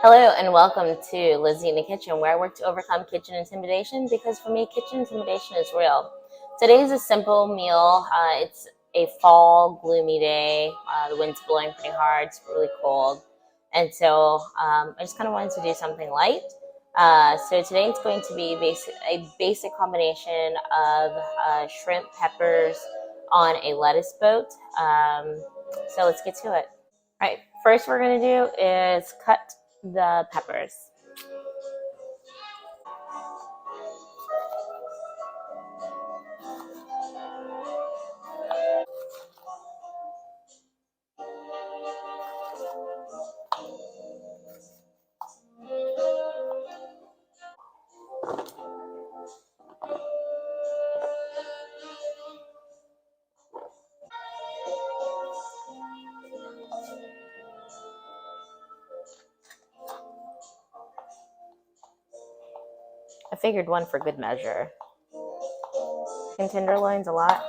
Hello and welcome to Lizzie in the Kitchen, where I work to overcome kitchen intimidation because for me, kitchen intimidation is real. Today is a simple meal. It's a fall, gloomy day. The wind's blowing pretty hard. It's really cold. And so I just kind of wanted to do something light. So today it's going to be a basic combination of shrimp peppers on a lettuce boat. So let's get to it. All right, first we're going to do is cut the peppers. I figured one for good measure. And tenderloins a lot.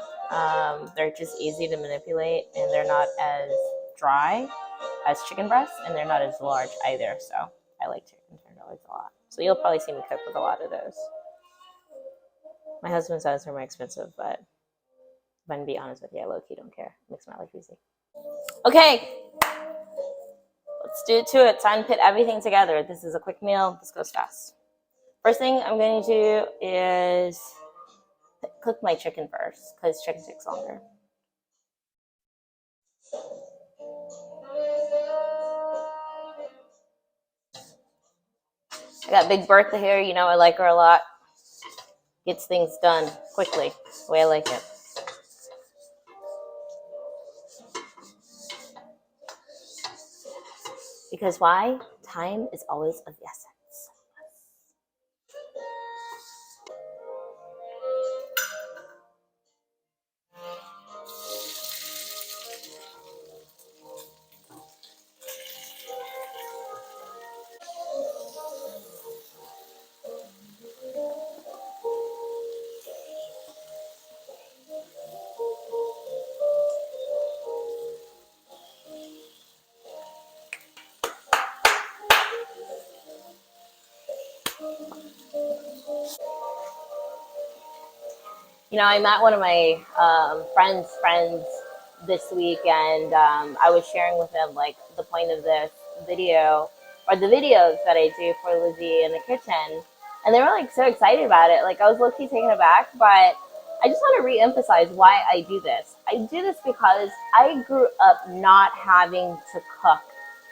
They're just easy to manipulate, and they're not as dry as chicken breasts, and they're not as large either. So I like chicken tenderloins a lot. So you'll probably see me cook with a lot of those. My husband says they're more expensive, but if I'm gonna be honest with you, I low-key don't care. It makes my life easy. Okay, let's do it to it. Time to put everything together. This is a quick meal. This goes fast. First thing I'm going to do is cook my chicken first because chicken takes longer. I got Big Bertha here. You know I like her a lot. Gets things done quickly, the way I like it. Because why? Time is always of the essence. You know, I met one of my friends this week, and I was sharing with them like the point of this video or the videos that I do for Lizzie in the kitchen, and they were like so excited about it. Like I was low-key taken aback, but I just want to re-emphasize why I do this. I do this because I grew up not having to cook,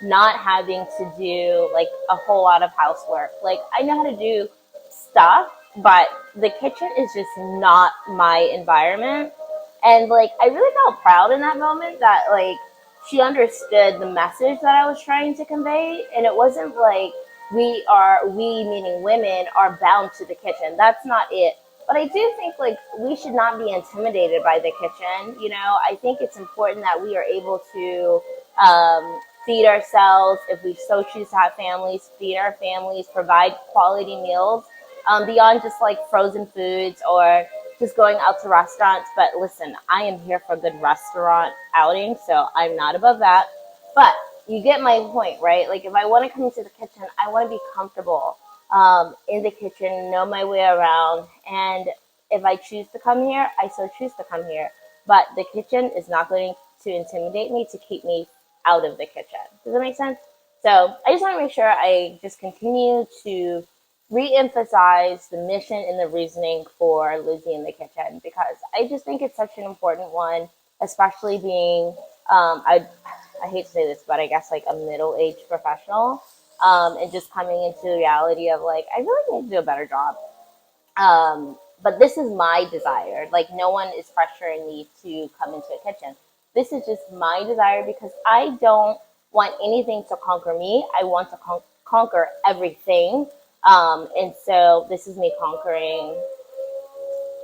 not having to do like a whole lot of housework. Like I know how to do stuff, but the kitchen is just not my environment. And like I really felt proud in that moment that like she understood the message that I was trying to convey. And it wasn't like we meaning women are bound to the kitchen. That's not it. But I do think like we should not be intimidated by the kitchen. You know, I think it's important that we are able to feed ourselves if we so choose to have families, feed our families, provide quality meals beyond just like frozen foods or just going out to restaurants. But listen, I am here for a good restaurant outing, so I'm not above that. But you get my point, right? Like if I want to come into the kitchen, I want to be comfortable in the kitchen, know my way around. And if I choose to come here, I so choose to come here. But the kitchen is not going to intimidate me to keep me out of the kitchen. Does that make sense? So I just want to make sure I just continue to re-emphasize the mission and the reasoning for Lizzie in the kitchen because I just think it's such an important one, especially being I hate to say this, but I guess like a middle-aged professional, and just coming into the reality of like I really need to do a better job. But this is my desire. Like no one is pressuring me to come into a kitchen. This is just my desire because I don't want anything to conquer me. I want to conquer everything. And so this is me conquering,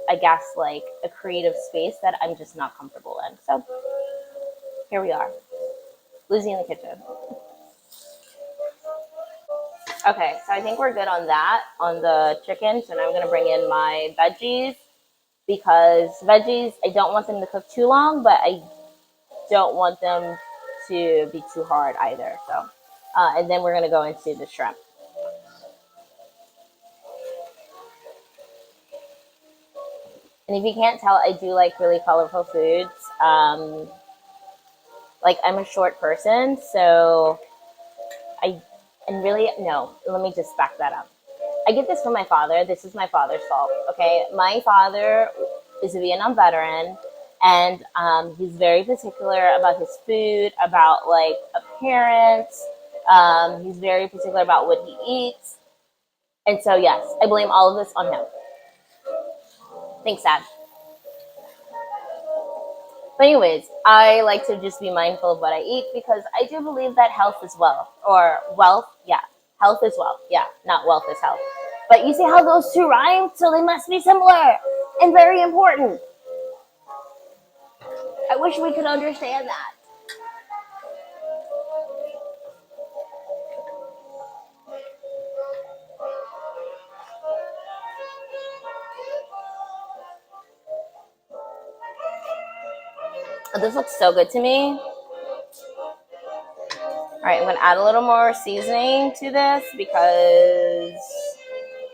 I guess, like a creative space that I'm just not comfortable in. So here we are, Lizzie in the kitchen. Okay, so I think we're good on that, on the chicken. So now I'm going to bring in my veggies because veggies, I don't want them to cook too long, but I don't want them to be too hard either. So And then we're going to go into the shrimp. And if you can't tell, I do like really colorful foods. Like I'm a short person, so I, and really, no, let me just back that up. I get this from my father. This is my father's fault. Okay. My father is a Vietnam veteran, and he's very particular about his food, about like appearance. He's very particular about what he eats. And so, yes, I blame all of this on him. Thanks, Dad. But anyways, I like to just be mindful of what I eat because I do believe that health is wealth, or wealth, yeah, health is wealth, yeah, not wealth is health. But you see how those two rhyme, so they must be similar and very important. I wish we could understand that. Oh, this looks so good to me. All right, I'm gonna add a little more seasoning to this because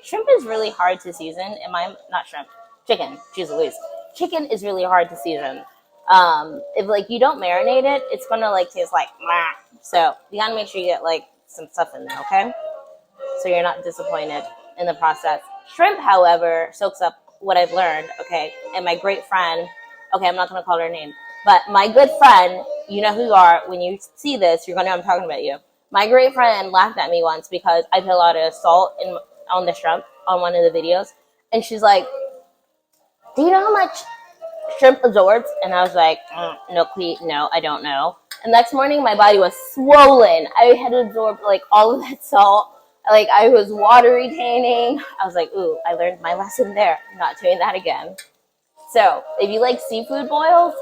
shrimp is really hard to season. Not shrimp, chicken, jeez Louise. Chicken is really hard to season. If like you don't marinate it, it's gonna like taste like meh. So you gotta make sure you get like some stuff in there, okay? So you're not disappointed in the process. Shrimp, however, soaks up what I've learned, okay? And my great friend, okay, I'm not gonna call her name, but my good friend, you know who you are. When you see this, you're gonna know I'm talking about you. My great friend laughed at me once because I put a lot of salt on the shrimp on one of the videos, and she's like, "Do you know how much shrimp absorbs?" And I was like, "No, Clete, no, I don't know." And next morning, my body was swollen. I had absorbed like all of that salt. Like I was water retaining. I was like, "Ooh, I learned my lesson there. I'm not doing that again." So if you like seafood boils,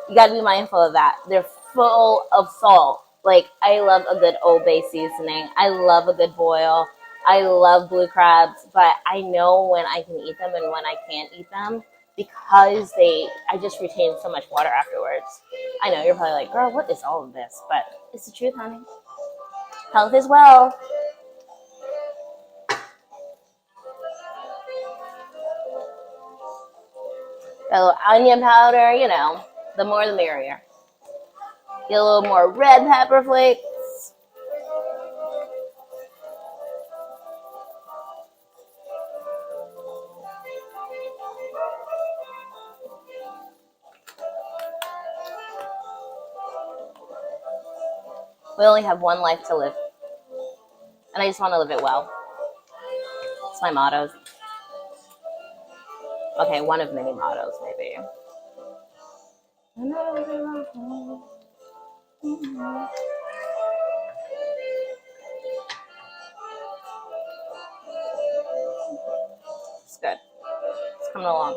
you got to be mindful of that. They're full of salt. Like I love a good Old Bay seasoning. I love a good boil. I love blue crabs, but I know when I can eat them and when I can't eat them because I just retain so much water afterwards. I know you're probably like, girl, what is all of this? But it's the truth, honey. Health is wealth. A little onion powder, the more the merrier. Get a little more red pepper flakes. We only have one life to live, and I just want to live it well. It's my motto. Okay, one of many mottos, maybe. It's good. It's coming along.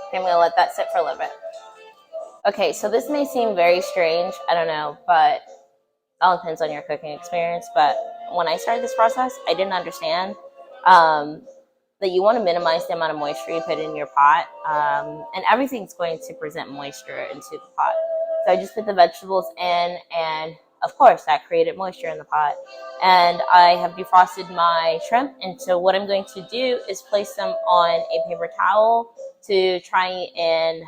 Okay, I'm going to let that sit for a little bit. Okay, so this may seem very strange. I don't know, but it all depends on your cooking experience. But when I started this process, I didn't understand that you want to minimize the amount of moisture you put in your pot. And everything's going to present moisture into the pot. So I just put the vegetables in, and of course that created moisture in the pot. And I have defrosted my shrimp. And so what I'm going to do is place them on a paper towel to try and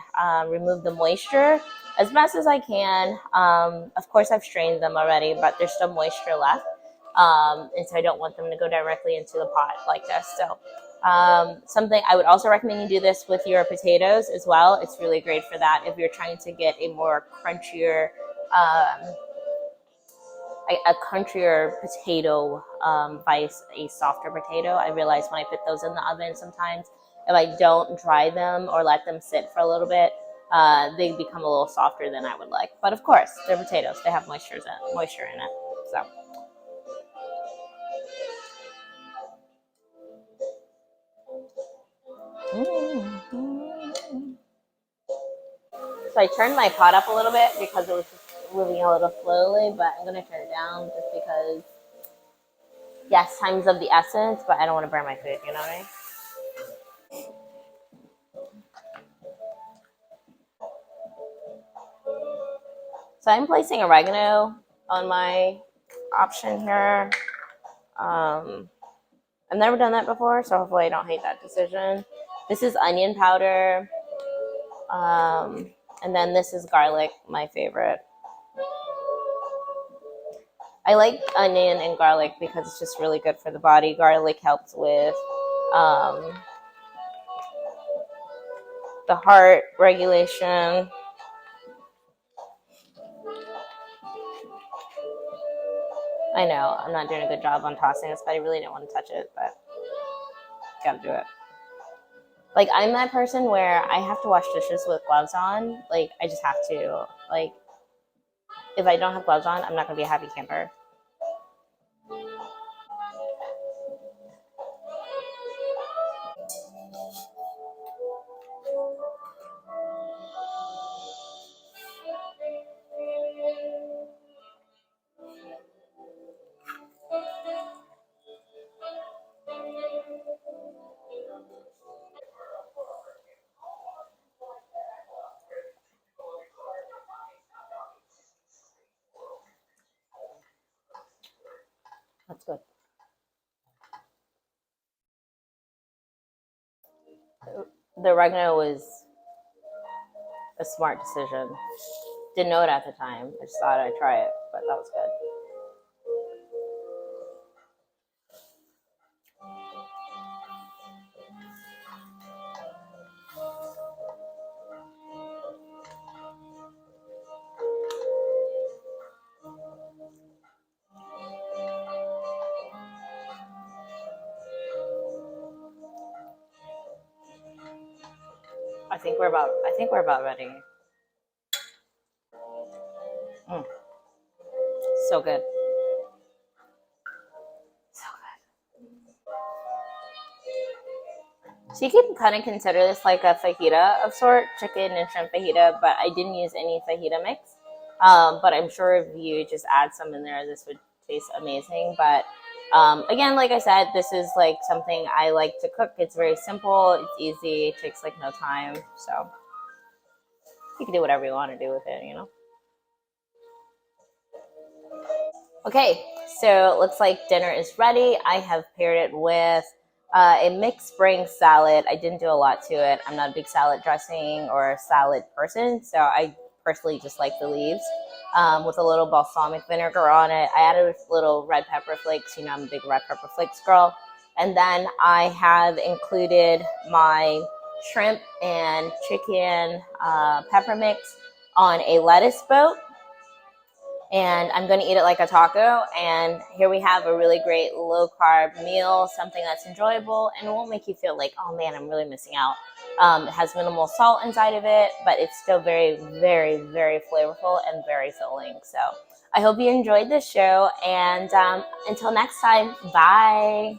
remove the moisture as best as I can. Of course, I've strained them already, but there's still moisture left. And so I don't want them to go directly into the pot like this. So something I would also recommend you do this with your potatoes as well. It's really great for that if you're trying to get a more crunchier, a crunchier potato vice a softer potato. I realize when I put those in the oven sometimes, if I don't dry them or let them sit for a little bit, they become a little softer than I would like. But of course, they're potatoes. They have moisture in it. So. So I turned my pot up a little bit because it was just moving a little slowly, but I'm going to turn it down just because, yes, time's of the essence, but I don't want to burn my food, you know what I mean? So I'm placing oregano on my option here. I've never done that before, so hopefully I don't hate that decision. This is onion powder. Um, and then this is garlic, my favorite. I like onion and garlic because it's just really good for the body. Garlic helps with um, the heart regulation. I know I'm not doing a good job on tossing this, but I really didn't want to touch it, but gotta do it. Like, I'm that person where I have to wash dishes with gloves on. Like, I just have to. Like, if I don't have gloves on, I'm not gonna be a happy camper. That's good. The oregano was a smart decision. Didn't know it at the time. I just thought I'd try it, but that was good. I think we're about ready. Mm, so good. So good. So you can kind of consider this like a fajita of sort, chicken and shrimp fajita, but I didn't use any fajita mix. But I'm sure if you just add some in there, this would taste amazing. But again, like I said, this is like something I like to cook. It's very simple. It's easy. It takes like no time. So you can do whatever you want to do with it, you know? Okay, so it looks like dinner is ready. I have paired it with a mixed spring salad. I didn't do a lot to it. I'm not a big salad dressing or salad person, so I personally just like the leaves with a little balsamic vinegar on it. I added a little red pepper flakes. You know, I'm a big red pepper flakes girl. And then I have included my shrimp and chicken pepper mix on a lettuce boat, and I'm going to eat it like a taco. And here we have a really great low carb meal, something that's enjoyable and it won't make you feel like, oh man, I'm really missing out. It has minimal salt inside of it, but it's still very, very, very flavorful and very filling. So I hope you enjoyed this show. And until next time, bye.